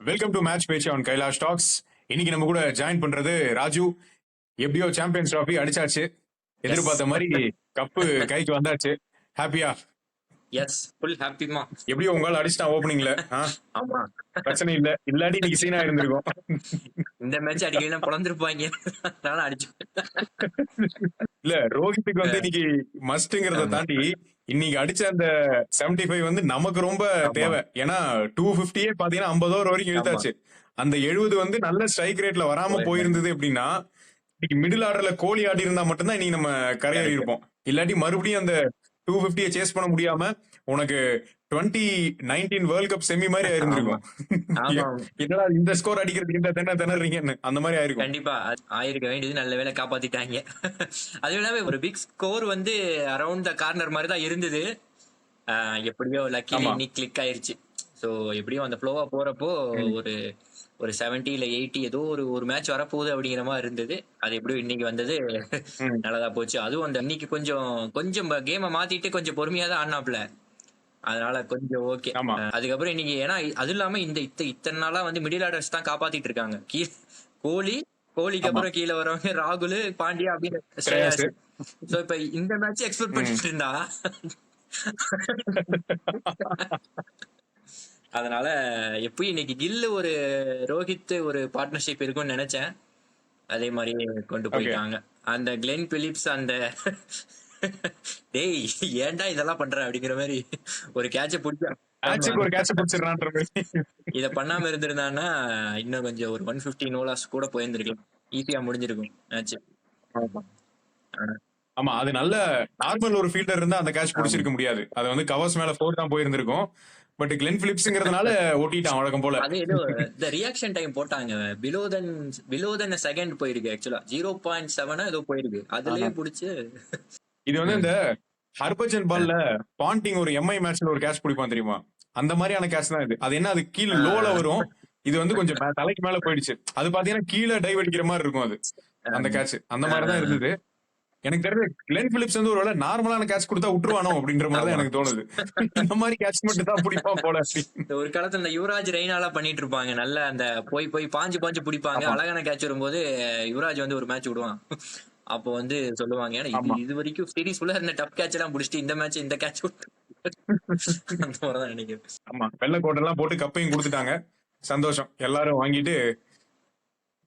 Welcome to match பேச்சு on Kailash tax. இன்னைக்கு நம்ம கூட ஜாயின் பண்றது ராஜு. எப்படியோ சாம்பியன்ஸ் டிராஃபி அடிச்சாச்சு, எதிர்பார்த்த மாதிரி கப்பு கைக்கு வந்தாச்சு. ஹாப்பியா? எஸ், ஃபுல் ஹாப்பிமா. எப்படியோ உங்களால அடிச்சிட்டான் ஓப்பனிங்ல. ஆமா, பிரச்சனை இல்ல, இல்லாட்டி இன்னைக்கு சீனா இருந்திருக்கும். இந்த மேட்ச் அடிக்கலாம் பொழந்திருப்பாங்க. நானும் அடிச்சு இல்ல, ரோஹித்துக்கு வந்து இன்னைக்கு மஸ்ட்ங்கிறத தாண்டி இன்னைக்கு அடிச்ச அந்த 75 வந்து நமக்கு ரொம்ப தேவை. ஏன்னா 250 பாத்தீங்கன்னா 50 ஓவர் வரைக்கும் இழுத்தாச்சு. அந்த 70 வந்து நல்ல ஸ்ட்ரைக் ரேட்ல வராம போயிருந்தது அப்படின்னா இன்னைக்கு மிடில் ஆர்டர்ல கோலி ஆடி இருந்தா மட்டும்தான் இன்னைக்கு நம்ம கரையேறி இருப்போம். இல்லாட்டி மறுபடியும் அந்த 250 சேஸ் பண்ண முடியாம உனக்கு 2019 வேர்ல்ட் கப் செமி மாதிரி ஆயிருந்திருக்கும். இதெல்லாம் இந்த ஸ்கோர் அடிக்கிறதுக்கு இந்த திணறீங்கன்னு அந்த மாதிரி ஆயிருக்கும். கண்டிப்பா ஆயிருக்க வேண்டியது, நல்ல வேலை காப்பாத்திட்டாங்க. அது இல்லாம ஒரு பிக் ஸ்கோர் வந்து அரௌண்ட் த கார்னர் மாதிரி தான் இருந்தது. எப்படியோ லக்கி இன்னைக்கு கிளிக் ஆயிருச்சு. சோ எப்படியும் அந்த ஃப்ளோவா போறப்போ ஒரு 70 இல்ல 80 ஏதோ ஒரு மேட்ச் வரப்போகுது அப்படிங்கிற மாதிரி இருந்தது. அது எப்படியும் இன்னைக்கு வந்தது நல்லதா போச்சு. அதுவும் அந்த இன்னைக்கு கொஞ்சம் கேமை மாத்திட்டு கொஞ்சம் பொறுமையா தான் ஆடினாப்ல, அதனால கொஞ்சம் ஓகே. அதுக்கப்புறம் இன்னைக்கு ஏன்னா அது இல்லாம இத்தனை நாளா வந்து மிடில் ஆர்டர்ஸ் தான் காப்பாத்திட்டு இருக்காங்க. கோலிக்கு அப்புறம் கீழே வரவங்க ராகுல், பாண்டியா அப்படின்னு. சோ இப்ப இந்த மேட்ச் எக்ஸ்பெக்ட் பண்ணிட்டு இருந்தா அதனால எப்பயும் இன்னைக்கு கில்லு ஒரு ரோஹித் ஒரு பார்ட்னர்ஷிப் இருக்கும்னு நினைச்சேன். அதே மாதிரி கொண்டு போயிட்டாங்க. அந்த கிளென் பிலிப்ஸ் அந்த டேய் ஏன்டா இதெல்லாம் பண்ற அப்படிங்கிற மாதிரி ஒரு கேட்ச இத பண்ணாம இருந்திருந்தான்னா இன்னும் கொஞ்சம் ஒரு 150 நோலாஸ் கூட போயிருந்திருக்கலாம், ஈஸியா முடிஞ்சிருக்கும் மேட்ச். ஆமா, அது நல்ல நார்மல் ஒரு ஃபீல்டர் இருந்தா அந்த கேட்ச் பிடிச்சிருக்க முடியாது. அது வந்து கவர்ஸ் மேல 4 தான் போயிருந்திருக்கும். பட் கிளென் பிலிப்ஸ்ங்கிறதுனால ஓட்டிட்டான் வழக்கம் போல. அது ஏதோ இந்த ரியாக்ஷன் டைம் போட்டாங்க, பிலோ தென் செகண்ட் போயிருக்கு. ஆக்சுவலா 0.7 ஏதோ போயிருக்கு, அதுலயே பிடிச்சு. இது வந்து இந்த ஹர்பஜன் பால்ல பாண்டிங் ஒரு எம்ஐ மேட்ச்ல ஒரு கேட்ச் பிடிப்பான் தெரியுமா, அந்த மாதிரியான கேட்ச் தான் இது. அது என்ன, அது கீழே லோல வரும், இது வந்து கொஞ்சம் தலைக்கு மேல போயிடுச்சு. அது பாத்தீங்கன்னா கீழே டைவ் அடிக்கிற மாதிரி இருக்கும். அது அந்த கேட்ச் அந்த மாதிரிதான் இருந்தது. எனக்கு தெரிஞ்ச கிளென் பிலிப்ஸ் வந்து ஒரு நார்மலான கேட்ச் கொடுத்தா விட்டுருவானோ அப்படின்ற மாதிரி தான் எனக்கு தோணுது. இந்த மாதிரி கேட்ச் மட்டும் தான் பிடிப்பான் போல. ஒரு காலத்துல இந்த யுவராஜ் ரெய்னாலா பண்ணிட்டு இருப்பாங்க, நல்ல அந்த போய் பாஞ்சு பிடிப்பாங்க. அழகான கேட்ச் வரும்போது யுவராஜ் வந்து ஒரு மேட்ச் விடுவான். அப்போ வந்து சொல்லுவாங்க, ஏன்னா இது வரைக்கும் சீரிஸ் ஃபுல்லா இந்த டப் கேட்ச் எல்லாம் முடிச்சுட்டு இந்த மேட்ச் இந்த கேட்ச் அந்த மாதிரிதான் நினைக்கிறேன். ஆமா, வெள்ளை கோட்டெல்லாம் போட்டு கப்பையும் கொடுத்துட்டாங்க, சந்தோஷம். எல்லாரும் வாங்கிட்டு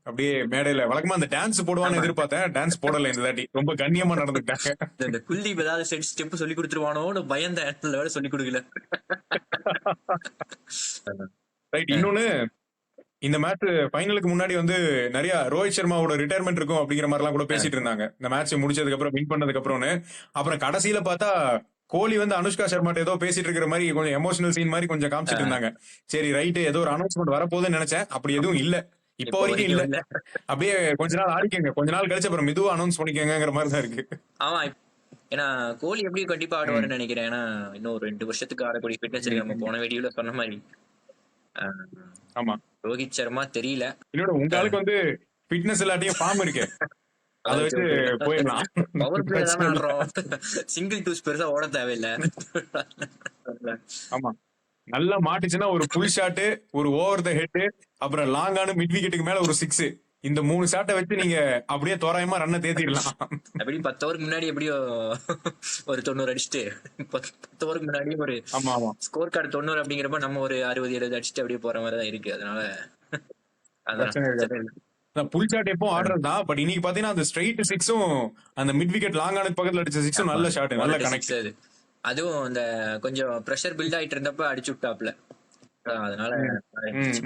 அப்படியே மேடையில வழக்கமா அந்த டான்ஸ் போடுவான்னு எதிர்பார்த்தேன், டான்ஸ் போடல இந்த தாட்டி. ரொம்ப கண்ணியமா நடந்துட்டாங்க. இந்த குல்தீப் ஏதாவது ஸ்டெப் சொல்லி கொடுத்துருவானோன்னு பயந்த இடத்துல வேற சொல்லி கொடுக்கல. ரைட். இன்னொன்னு, இந்த மேட்ச் ஃபைனலுக்கு முன்னாடி வந்து நிறைய ரோஹித் சர்மாவோட ரிட்டையர்மெண்ட் இருக்கும் அப்படிங்கிற மாதிரி எல்லாம் கூட பேசிட்டு இருந்தாங்க, இந்த மேட்ச் முடிச்சதுக்கு அப்புறம், வின் பண்ணதுக்கு அப்புறம்னு. அப்புறம் கடைசியில பார்த்தா கோலி வந்து அனுஷ்கா சர்மாட்ட ஏதோ பேசிட்டு இருக்கிற மாதிரி கொஞ்சம் எமோஷனல் சீன் மாதிரி கொஞ்சம் காமிச்சிட்டு இருந்தாங்க. சரி ரைட்டு, ஏதோ ஒரு அனௌன்ஸ்மெண்ட் வரப்போகுதுன்னு நினைச்சேன், அப்படி எதுவும் இல்ல, இப்போ வரைக்கும் இல்ல. அப்படியே கொஞ்ச நாள் ஆடிக்கங்க, கொஞ்ச நாள் கழிச்சு அப்புறம் மெதுவா அனௌன்ஸ் பண்ணிக்கங்கிற மாதிரி தான் இருக்கு. ஆமா, ஏன்னா கோலி எப்படி கண்டிப்பா ஆடுவாருன்னு நினைக்கிறேன். ஏன்னா இன்னும் ஒரு 2 வருஷத்துக்கு ஆடக்கூடிய ஃபிட்னஸ் இருக்கு, நம்ம போன வீடியோல சொன்ன மாதிரி. ஆமா, ரோஹித் சர்மா தெரியல. இன்னொரு உங்க ஆளுக்கு வந்து ஃபிட்னஸ் இல்லாட்டியும் ஃபார்ம் இருக்கு, அதை வச்சு போயிடலாம். பவர் பிளே தானே ஆடுறோம், சிங்கிள் டூஸ் பெருசா ஓட தேவையில்லை. ஆமா, நல்லா மாட்டுச்சுன்னா ஒரு புல் ஷாட், ஒரு ஓவர் த ஹெட், அப்புறம் லாங்கான மிட் விக்கெட்டுக்கு மேல ஒரு 6, இந்த 3 ஷாட்டை வச்சு நீங்க அப்படியே தோராயமா ரன்னை தேத்திடலாம். அப்படி 10 ஓவருக்கு முன்னாடி எப்படியோ ஒரு 90 அடிச்சுட்டு, 10 ஓவருக்கு முன்னாடி ஒரு ஸ்கோர் கார்டு 90 அப்படிங்கிறப்ப நம்ம ஒரு 60-70 அடிச்சுட்டு அப்படியே போற மாதிரி தான் இருக்கு. அதனால புல் ஷாட் எப்போ ஆடுறதுதான். பட் இன்னைக்கு பாத்தீங்கன்னா அந்த ஸ்ட்ரைட் 6ம் அந்த மிட் விக்கெட் லாங்கானுக்கு பக்கத்துல அடிச்ச 6ம் நல்ல ஷாட், நல்ல கனெக்ட். அதுவும் அந்த கொஞ்சம் பிரஷர் பில்ட் ஆயிட்டு இருந்தப்ப அடிச்சு விட்டாப்ல, அதனால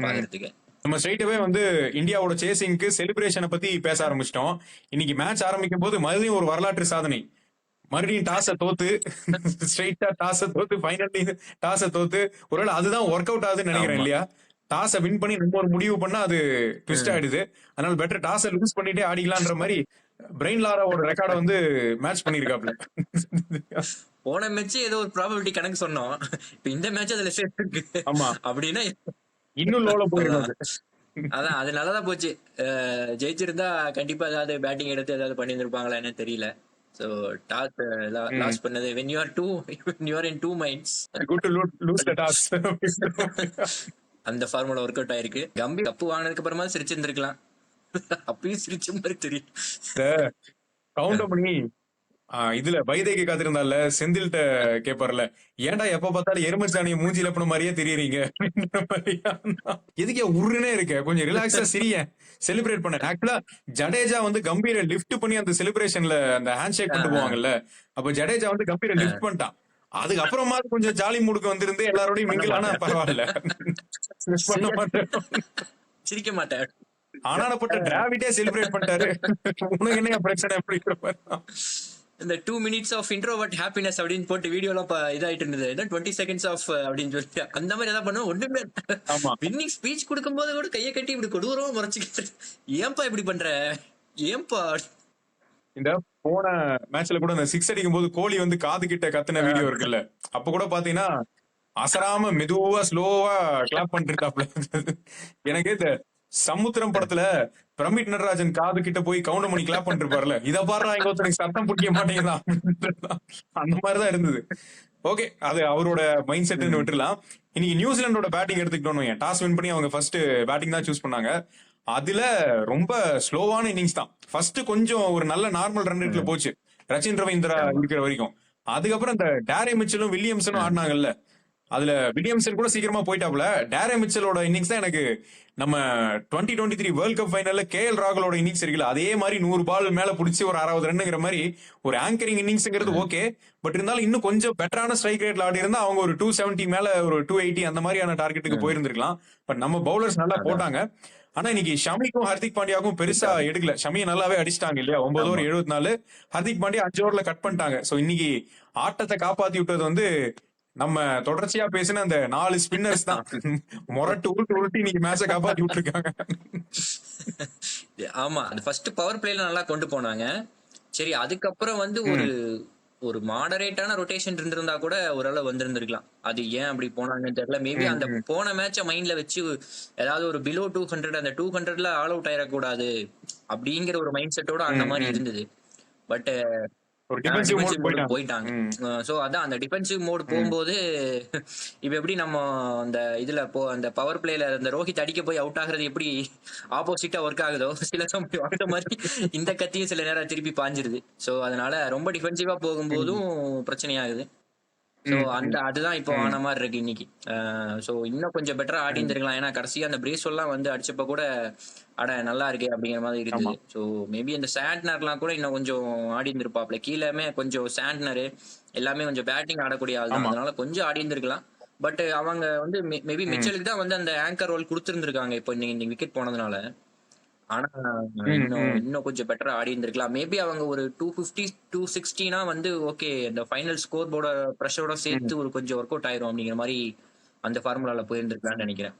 பாக்குறதுக்கு. நம்ம ஸ்ட்ரைட்டாவே வந்து இந்தியாவோட சேசிங்க்கு செலிப்ரேஷனை பத்தி பேச ஆரம்பிச்சிட்டோம். இன்னைக்கு மேட்ச் ஆரம்பிக்கும் போது மறுபடியும் ஒரு வரலாற்று சாதனை, மறுபடியும் டாஸை தோத்து, ஸ்ட்ரைட்டா டாஸை தோத்து, ஃபைனல் டாஸை தோத்து. ஒருவேளை அதுதான் ஒர்க் அவுட் ஆகுதுன்னு நினைக்கிறேன் இல்லையா? டாஸை வின் பண்ணி நம்ம ஒரு முடிவு பண்ணா அது ட்விஸ்ட் ஆயிடுது. அதனால பெட்டர் டாஸை லூஸ் பண்ணிட்டே ஆடிக்கலான்ற மாதிரி பிரெயின் லாராவோட ரெக்கார்டை வந்து மேட்ச் பண்ணிருக்காப்ல. போன மேட்ச் ஏதோ ஒரு ப்ராபபிலிட்டி கணக்கு சொன்னோம், இப்ப இந்த மேட்ச் அதுல சேர்த்து அப்படின்னா இன்னும் லோல போயிருக்காங்க. அதான் அது நல்லதா போச்சு. ஜெயிச்சிருந்தா கண்டிப்பா ஏதாவது பேட்டிங் எடுத்து ஏதாவது பண்ணிருப்பாங்களா என்ன தெரியல. சோ டாஸ் லாஸ் பண்ணது when you are in two minds, good to lose the toss. அந்த ஃபார்முலா ஒர்க் அவுட் ஆயிருக்கு. கம்பீர் கப்பு வாங்கினதுக்கு அப்புறமா சிரிச்சிருந்திருக்கலாம். அப்பயும் சிரிச்ச மாதிரி தெரியும். கவுண்ட் பண்ணி இதுல வைதேகி காத்திருந்தால செந்தில்கிட்ட கேப்பார்ல, ஏன்டா எப்ப பார்த்தாலும் எருமச்சாணியை மூஞ்சில பண்ண மாதிரியே தெரியறீங்க. எதுக்கே உருனே இருக்க, கொஞ்சம் ரிலாக்ஸா சிரிய செலிப்ரேட் பண்ண. ஆக்சுவலா ஜடேஜா வந்து கம்பீர லிஃப்ட் பண்ணி அந்த செலிப்ரேஷன்ல அந்த ஹேண்ட் ஷேக் பண்ணிட்டு போவாங்கல்ல, அப்ப ஜடேஜா வந்து கம்பீர லிஃப்ட் பண்ணிட்டான். அதுக்கப்புறமா கொஞ்சம் ஜாலி மூடுக்கு வந்திருந்து எல்லாரோடையும் மிங்கிள் ஆனா பரவாயில்ல. பண்ண மாட்டேன், சிரிக்க மாட்டேன். ஆனாப்பட்ட டிராவிடே செலிப்ரேட் பண்ணிட்டாரு. உனக்கு என்ன பிரச்சனை? எப்படி இந்த 2 minutes ஆஃப் இன்ட்ரோவர்ட் ஹாப்பினஸ் அப்படின்னு போட்டு வீடியோலாம் இதாயிட்டு இருந்தது. 20 seconds ஆஃப் அப்படின்னு சொல்லிட்டு அந்த மாதிரி ஏதாவது பண்ணுவோம். ஒண்ணுமே வின்னிங் ஸ்பீச் கொடுக்கும் போது கூட கையை கட்டி இப்படி கொடூரமா முறைச்சிக்கிட்டு, ஏன்பா இப்படி பண்ற, ஏன்பா? இந்த போன மேட்ச்ல கூட இந்த 6 அடிக்கும் போது கோலி வந்து காது கிட்ட கத்துன வீடியோ இருக்குல்ல, அப்ப கூட பாத்தீங்கன்னா அசராம மெதுவா ஸ்லோவா கிளாப் பண்ணிட்டு இருக்காப்ல. எனக்கு இந்த சமுத்திரம் படத்துல பிரமிட் நடராஜன் காது கிட்ட போய் கவுண்ட் பண்ணி கிளாப் பண்ணிட்டு இருப்பார்ல, இத பாடுறா இங்க ஒருத்தருக்கு சத்தம் பிடிக்க மாட்டேங்குதான், அந்த மாதிரிதான் இருந்தது. ஓகே, அது அவரோட மைண்ட் செட்னு விட்டுலாம். இன்னைக்கு நியூசிலாண்டோட பேட்டிங் எடுத்துக்கிட்டோம். டாஸ் வின் பண்ணி அவங்க ஃபர்ஸ்ட் பேட்டிங் தான் சூஸ் பண்ணாங்க. அதுல ரொம்ப ஸ்லோவான இன்னிங்ஸ் தான். ஃபர்ஸ்ட் கொஞ்சம் ஒரு நல்ல நார்மல் ரன் ரேட்ல போச்சு ரச்சின் ரவீந்திரா இருக்கிற வரைக்கும். அதுக்கப்புறம் இந்த டேரே மிச்சலும் வில்லியம்சனும் ஆடினாங்கல்ல, அதுல வில்லியம்சன் கூட சீக்கிரமா போயிட்டாப்ல. டேரே மிச்சலோட இன்னிங்ஸ் தான் எனக்கு நம்ம 2023 வேர்ல்ட் கப் ஃபைனல்ல KL ராகுலோட இன்னிங்ஸ் இருக்குல்ல, அதே மாதிரி 100 பால் மேல புடிச்சு ஒரு 60 ரன்னுங்கிற மாதிரி ஒரு ஆங்கரிங் இன்னிங்ஸ்ங்கிறது ஓகே. பட் இருந்தாலும் இன்னும் கொஞ்சம் பெட்டரான ஸ்ட்ரைக் ரேட்ல ஆடி இருந்தா அவங்க ஒரு 270 மேல ஒரு 280 அந்த மாதிரியான டார்கெட்டுக்கு போயிருந்திருக்கலாம். பட் நம்ம பவுலர்ஸ் நல்லா போட்டாங்க. ஆனா இன்னைக்கு ஷமிக்கும் ஹர்திக் பாண்டியாவுக்கும் பெருசா எடுக்கல. ஷமியை நல்லாவே அடிச்சிட்டாங்க இல்லையா, 9 ஓவர் 74. ஹர்திக் பாண்டியா 5 ஓவர்ல கட் பண்ணிட்டாங்க. சோ இன்னைக்கு ஆட்டத்தை காப்பாத்தி விட்டது வந்து நம்ம தொடர்ச்சியா பேசின அந்த 4 ஸ்பின்னர்ஸ் தான். மொரட்டு உருட்டி இன்னைக்கு மேட்சை காப்பாத்தி விட்டுருக்காங்க. ஆமா, அந்த ஃபர்ஸ்ட் பவர் பிளேல நல்லா கொண்டு போனாங்க. சரி, அதுக்கப்புறம் வந்து ஒரு மாடரேட்டான ரொட்டேஷன் இருந்திருந்தா கூட ஓரளவு வந்திருந்திருக்கலாம். அது ஏன் அப்படி போனாங்கன்னு தெரியல. மேபி அந்த போன மேட்ச மைண்ட்ல வச்சு ஏதாவது ஒரு பிலோ 200, அந்த 200ல ஆல் அவுட் ஆயிடக்கூடாது அப்படிங்கிற ஒரு மைண்ட் செட்டோட அந்த மாதிரி இருந்தது. பட் போயிட்டாங்க. சோ அதான் அந்த டிஃபென்சிவ் மோட் போகும்போது இப்ப எப்படி நம்ம அந்த இதுல அந்த பவர் பிளேல அந்த ரோஹித் அடிக்க போய் அவுட் ஆகுறது எப்படி ஆப்போசிட்டா ஒர்க் ஆகுதோ, சில சமயம் அந்த மாதிரி இந்த கத்தியும் சில நேரம் திருப்பி பாஞ்சிருது. சோ அதனால ரொம்ப டிஃபென்சிவா போகும்போதும் பிரச்சனையாகுது. சோ அதுதான் இப்போ ஆன மாதிரி இருக்கு இன்னைக்கு. சோ இன்னும் கொஞ்சம் பெட்டரா ஆடி இருந்திருக்கலாம். ஏன்னா கடைசியா அந்த பிரேஸ்வெல்லாம் வந்து அடிச்சப்ப கூட அட நல்லா இருக்கு அப்படிங்கிற மாதிரி இருந்தது. சோ மேபி அந்த சாண்ட்னர்லாம் கூட இன்னும் கொஞ்சம் ஆடி இருந்திருப்பாப்ல. கீழமே கொஞ்சம் சாண்ட்னர் எல்லாமே கொஞ்சம் பேட்டிங் ஆடக்கூடிய ஆள் தான், அதனால கொஞ்சம் ஆடி இருந்திருக்கலாம். பட் அவங்க வந்து மேபி மிச்சலுக்கு தான் வந்து அந்த ஆங்கர் ரோல் கொடுத்துருந்துருக்காங்க இப்போ இன்னைக்கு விக்கெட் போனதுனால. ஆனா இன்னும் கொஞ்சம் பெட்டரா ஆடி இருந்திருக்கலாம். மேபி அவங்க ஒரு 250 260னா வந்து ஓகே, இந்த ஃபைனல் ஸ்கோர் போர்ட பிரஷரோட சேர்த்து ஒரு கொஞ்சம் ஒர்க் அவுட் ஆயிரும் அப்படிங்கிற மாதிரி அந்த ஃபார்முலால போயிருந்திருக்கலாம்னு நினைக்கிறேன்.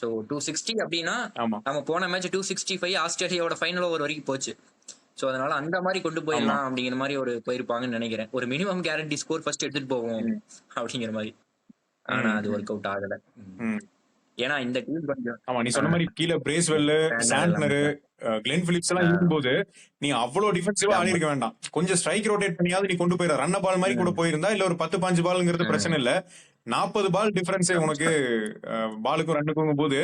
சோ 260 அப்படின்னா நம்ம போன மேட்ச் 265 ஆஸ்திரேலியாவோட ஃபைனல் ஓவர் வரைக்கும் போச்சு. சோ அதனால அந்த மாதிரி கொண்டு போயிடலாம் அப்படிங்கிற மாதிரி ஒரு போயிருப்பாங்கன்னு நினைக்கிறேன். ஒரு மினிமம் கேரண்டி ஸ்கோர் ஃபர்ஸ்ட் எடுத்துட்டு போவோம் அப்படிங்கிற மாதிரி. ஆனா அது ஒர்க் அவுட் ஆகல. ஏன்னா இந்த டீம் கொஞ்சம் ஆமா, நீ சொன்ன மாதிரி கீழே பிரேஸ்வெல், சாண்ட்னர், கிளென் பிலிப்ஸ் எல்லாம் இருக்கும்போது நீ அவ்வளவு டிஃபென்சிவா ஆடி இருக்க வேண்டாம். கொஞ்சம் ஸ்ட்ரைக் ரொட்டேட் பண்ணியாவது நீ கொண்டு போயிட. ரன்ன பால் மாதிரி கூட போயிருந்தா இல்ல ஒரு 10-15 பால்ங்கிறது பிரச்சனை இல்ல. 40 பால் டிஃபரன்ஸ் உனக்கு பாலுக்கும் ரன்னுக்கும் போது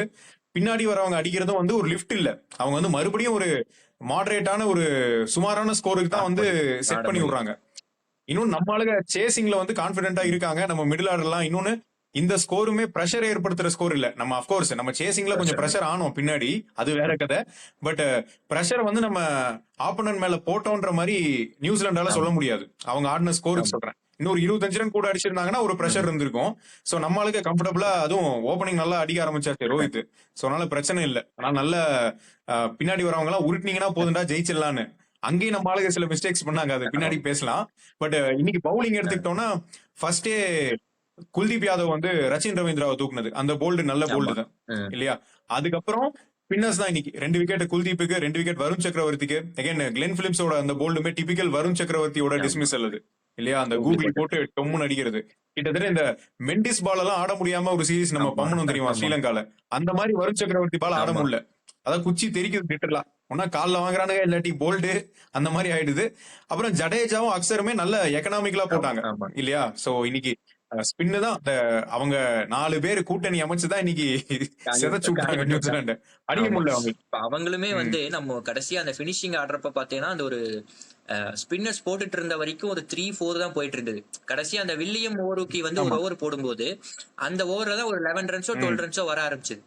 பின்னாடி வரவங்க அடிக்கிறதும் வந்து ஒரு லிஃப்ட் இல்ல. அவங்க வந்து மறுபடியும் ஒரு மாடரேட்டான ஒரு சுமாரான ஸ்கோருக்கு தான் வந்து செட் பண்ணி விடுறாங்க. இன்னொன்னு நம்ம ஆளுங்க சேசிங்ல வந்து கான்பிடென்டா இருக்காங்க. நம்ம மிடில் ஆர்டர்லாம் இன்னொன்னு இந்த ஸ்கோருமே பிரஷர் ஏற்படுத்துற ஸ்கோர் இல்ல. நம்ம அப்கோர்ஸ் நம்ம சேசிங்ல கொஞ்சம் பிரஷர் ஆனோம் பின்னாடி, அது வேற கதை. பட் பிரஷர் வந்து நம்ம ஆப்போனன்ட் மேல போட்டோன்ற மாதிரி நியூசிலாண்டால சொல்ல முடியாது. அவங்க ஆடின ஸ்கோருக்கு சொல்றேன். இன்னொரு 25 ரன் கூட அடிச்சிருந்தாங்கன்னா ஒரு பிரஷர் இருந்திருக்கும். சோ நம்மளுக்கு கம்ஃபர்டபுளா, அதுவும் ஓப்பனிங் நல்லா அடிக்க ஆரம்பிச்சாச்சு ரோஹித். சோ அதனால பிரச்சனை இல்ல. ஆனா நல்ல பின்னாடி வரவங்க எல்லாம் உருட்டினீங்கன்னா போதுண்டா ஜெயிச்சிடலான்னு. அங்கேயும் நம்ம ஆளுங்க சில மிஸ்டேக்ஸ் பண்ணாங்க, அது பின்னாடி பேசலாம். பட் இன்னைக்கு பவுலிங் எடுத்துக்கிட்டோம்னா ஃபர்ஸ்டே குல்தீப் யாதவ் வந்து ரச்சின் ரவீந்திராவை தூக்குனது அந்த போல்டு நல்ல போல்டு தான் இல்லையா. அதுக்கப்புறம் பின்னர்ஸ் தான் இன்னைக்கு 2 விக்கெட் குல்தீப்புக்கு, 2 விக்கெட் வருண் சக்கரவர்த்திக்கு. அகைன் கிளென் பிலிப்ஸோட அந்த போல்டுமே டிபிக்கல் வருண் சக்கரவர்த்தியோட டிஸ்மிஸல் அது இல்லையா. அந்த கூகுள் போட்டு டொம்முன்னு அடிக்கிறது. கிட்டத்தட்ட இந்த மெண்டிஸ் பால் எல்லாம் ஆட முடியாம ஒரு சீரீஸ் நம்ம பண்ணணும் தெரியுமா ஸ்ரீலங்கால. அந்த மாதிரி வருண் சக்கரவர்த்தி பால் ஆட முடியல. அதான் குச்சி தெரிக்குது திட்டலாம். ஒன்னா காலில் வாங்குறானுங்க, இல்லாட்டி போல்டு அந்த மாதிரி ஆயிடுது. அப்புறம் ஜடேஜாவும் அக்சருமே நல்ல எக்கனாமிக்கலா போட்டாங்க இல்லையா. சோ இன்னைக்கு ஸ்பின்னு தான் அவங்க 4 பேர் கூட்டணி அமைச்சுதான் இன்னைக்கு சிதைச்சு விட்டாங்க நியூசிலாண்ட. அடிக்க முடியல அவங்க. அவங்களுமே வந்து நம்ம கடைசியா அந்த பினிஷிங் ஆடுறப்ப பாத்தீங்கன்னா அந்த ஒரு ஸ்பின்னர்ஸ் போட்டுட்டு இருந்த வரைக்கும் ஒரு 3-4 தான் போயிட்டு இருந்தது. கடைசியா அந்த வில்லியம் ஓவருக்கு வந்து ஒரு ஓவர் போடும்போது அந்த ஓவர்ல தான் ஒரு 11 ரன்ஸோ 12 ரன்ஸோ வர ஆரம்பிச்சது.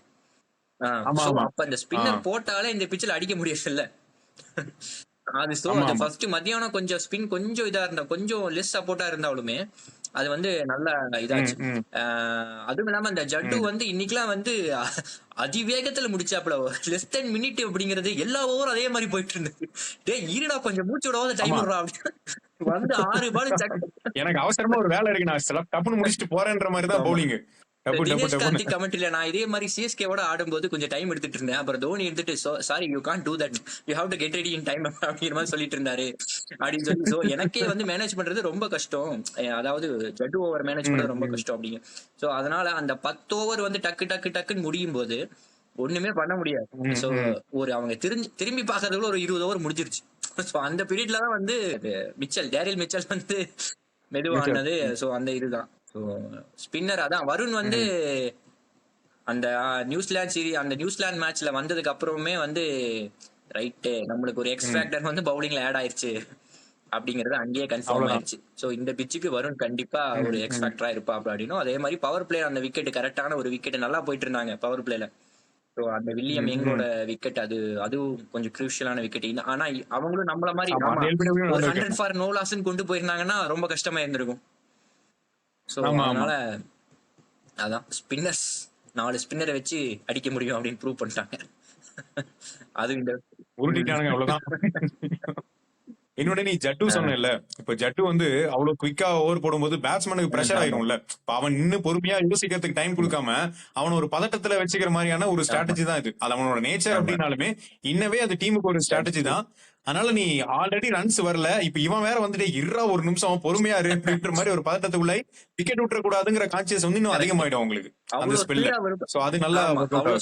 அப்ப அந்த ஸ்பின்னர் போட்டாலே இந்த பிச்சில் அடிக்க முடியல. அது ஃபர்ஸ்ட் மத்தியானம் கொஞ்சம் ஸ்பின் கொஞ்சம் இதா இருந்தா, கொஞ்சம் லெஸ் சப்போர்ட்டா இருந்தாலுமே அது வந்து நல்லா இதாச்சு. அதுவும் இல்லாம அந்த ஜட்டு வந்து இன்னைக்கெல்லாம் வந்து அதிவேகத்துல முடிச்சாப்ல. லெஸ் தென் மினிட் அப்படிங்கிறது எல்லா ஓவரும் அதே மாதிரி போயிட்டு இருந்தது. டே ஈரடா கொஞ்சம் மூச்சு விடாத டைம் விடுறா அப்படின்னு வந்து 6 பால் எனக்கு அவசரமா ஒரு வேலை இருக்கு, நான் டப்புன்னு முடிச்சுட்டு போறேன்ற மாதிரி தான் பவுலிங். தினேஷ் கார்த்திக் கமெண்ட்ல நான் இதே மாதிரி சிஎஸ்கேவோட ஆடும்போது கொஞ்சம் டைம் எடுத்துட்டு இருந்தேன். அப்புறம் தோனி எடுத்துட்டு sorry you can't do that, you have to get ready in time அப்படிங்கிற மாதிரி சொல்லிட்டு இருந்தாரு அப்படின்னு சொல்லி. சோ எனக்கே வந்து மேனேஜ் பண்றது ரொம்ப கஷ்டம், அதாவது ஜட்டு ஓவர் மேனேஜ் பண்றது ரொம்ப கஷ்டம் அப்படிங்க. சோ அதனால அந்த 10 ஓவர் வந்து டக்கு டக்கு டக்குன்னு முடியும் போது ஒண்ணுமே பண்ண முடியாது. சோ ஒரு அவங்க திரும்பி பாக்குறதுக்குள்ள ஒரு 20 ஓவர் முடிஞ்சிருச்சு. சோ அந்த பீரியட்ல தான் வந்து டேரில் மிச்சல் வந்து மெதுவானது. சோ அந்த இதுதான் ஸ்பின்னர். அதான் வருண் வந்து அந்த நியூசிலாந்து மேட்ச்ல வந்ததுக்கு அப்புறமே வந்து ரைட் நம்மளுக்கு ஒரு எக்ஸ் ஃபேக்டர் வந்து பவுலிங்ல ஆட் ஆயிருச்சு அப்படிங்கறது அங்கேயே கன்ஃபார்ம் ஆயிருச்சு. சோ இந்த பிச்சுக்கு வருண் கண்டிப்பா ஒரு எக்ஸ் ஃபேக்டரா இருப்பா அப்படின்னும். அதே மாதிரி பவர் பிளே அந்த விக்கெட் கரெக்டான ஒரு விக்கெட் நல்லா போயிட்டு இருந்தாங்க பவர் பிளேல. ஸோ அந்த வில்லியம் எங்கோட விக்கெட் அதுவும் கொஞ்சம் குரூஷியலான விக்கெட். ஆனா அவங்களும் நம்மள மாதிரி 100 ஃபார் நோ லாஸ்ன்னு கொண்டு போயிருந்தாங்கன்னா ரொம்ப கஷ்டமா இருந்திருக்கும். சோ அதனால அதான் ஸ்பின்னர்ஸ் 4 ஸ்பின்னரை வச்சு அடிக்க முடியும் அப்படின்னு ப்ரூவ் பண்ணிட்டாங்க. அது இந்த உருட்டிட்டானுங்க அவ்வளவுதான். என்னோட நீ ஜட்டு சொன்ன, இப்ப ஜட்டு வந்து அவ்வளவு குயிக்கா ஓவர் போடும்போது பேட்ஸ்மேனுக்கு பிரஷர் ஆயிரும்ல. அவன் இன்னும் பொறுமையா யோசிக்கிறதுக்கு டைம் கொடுக்காம அவன் ஒரு பதட்டத்துல வச்சுக்கிற மாதிரியான ஒரு ஸ்ட்ராட்டஜி தான் இது. அது அவனோட நேச்சர் அப்படின்னாலுமே இன்னவே அது டீமுக்கு ஒரு ஸ்ட்ராட்டஜி தான். அதனால நீ ஆல்ரெடி ரன்ஸ் வரல, இப்ப இவன் வேற வந்துட்டு இருறா ஒரு நிமிஷம் பொறுமையா இரு அப்படின்ற மாதிரி ஒரு பதட்டத்துக்குள்ள விக்கெட் விட்டுற கூடாதுங்கிற கான்சியஸ் வந்து இன்னும் அதிகமாயிடும் அவங்களுக்கு அந்த ஸ்பெல்ல. சோ அது நல்லா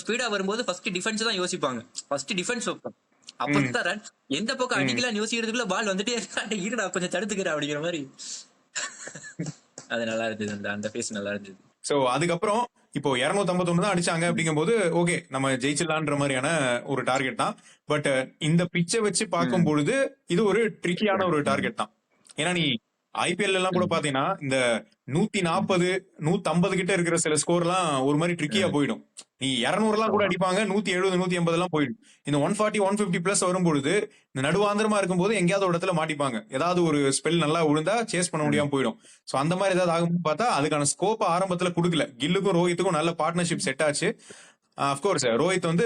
ஸ்பீடா வரும்போது ஃபர்ஸ்ட் டிஃபென்ஸ் தான் யோசிப்பாங்க. ஃபர்ஸ்ட் டிஃபென்ஸ் வைப்பாங்க. அப்பதான் ரன் எந்த பக்கம் அடிக்கலாம் யோசிக்கிறதுக்குள்ள பால் வந்துட்டே இருடா கொஞ்சம் தடுத்துக்கிற அப்படிங்கிற மாதிரி. அது நல்லா இருந்தது, அந்த பேஸ் நல்லா இருந்தது. சோ அதுக்கப்புறம் இப்போ 251 தான் அடிச்சாங்க அப்படிங்கும் போது ஓகே நம்ம ஜெயிச்சிடலான்ற மாதிரியான ஒரு டார்கெட் தான். பட் இந்த பிச்சை வச்சு பார்க்கும் பொழுது இது ஒரு ட்ரிக்கியான ஒரு டார்கெட் தான். ஏன்னா நீ ஐபிஎல் எல்லாம் கூட பாத்தீங்கன்னா இந்த 140 150 கிட்ட இருக்கிற சில ஸ்கோர் எல்லாம் ஒரு மாதிரி ட்ரிக்கியா போயிடும். நீ 200 எல்லாம் கூட அடிப்பாங்க, 170 180 எல்லாம் போயிடும். இந்த 140 150 பிளஸ் வரும்பொழுது இந்த நடுவாந்திரமா இருக்கும்போது எங்கேயாவது ஒரு இடத்துல மாட்டிப்பாங்க, ஏதாவது ஒரு ஸ்பெல் நல்லா விழுந்தா சேஸ் பண்ண முடியாம போயிடும். சோ அந்த மாதிரி ஏதாவது ஆகும் பார்த்தா அதுக்கான ஸ்கோப் ஆரம்பத்துல கொடுக்கல. கில்லுக்கும் ரோஹித்துக்கும் நல்ல பார்ட்னர்ஷிப் செட் ஆச்சு. அப்கோர்ஸ் ரோஹித் வந்து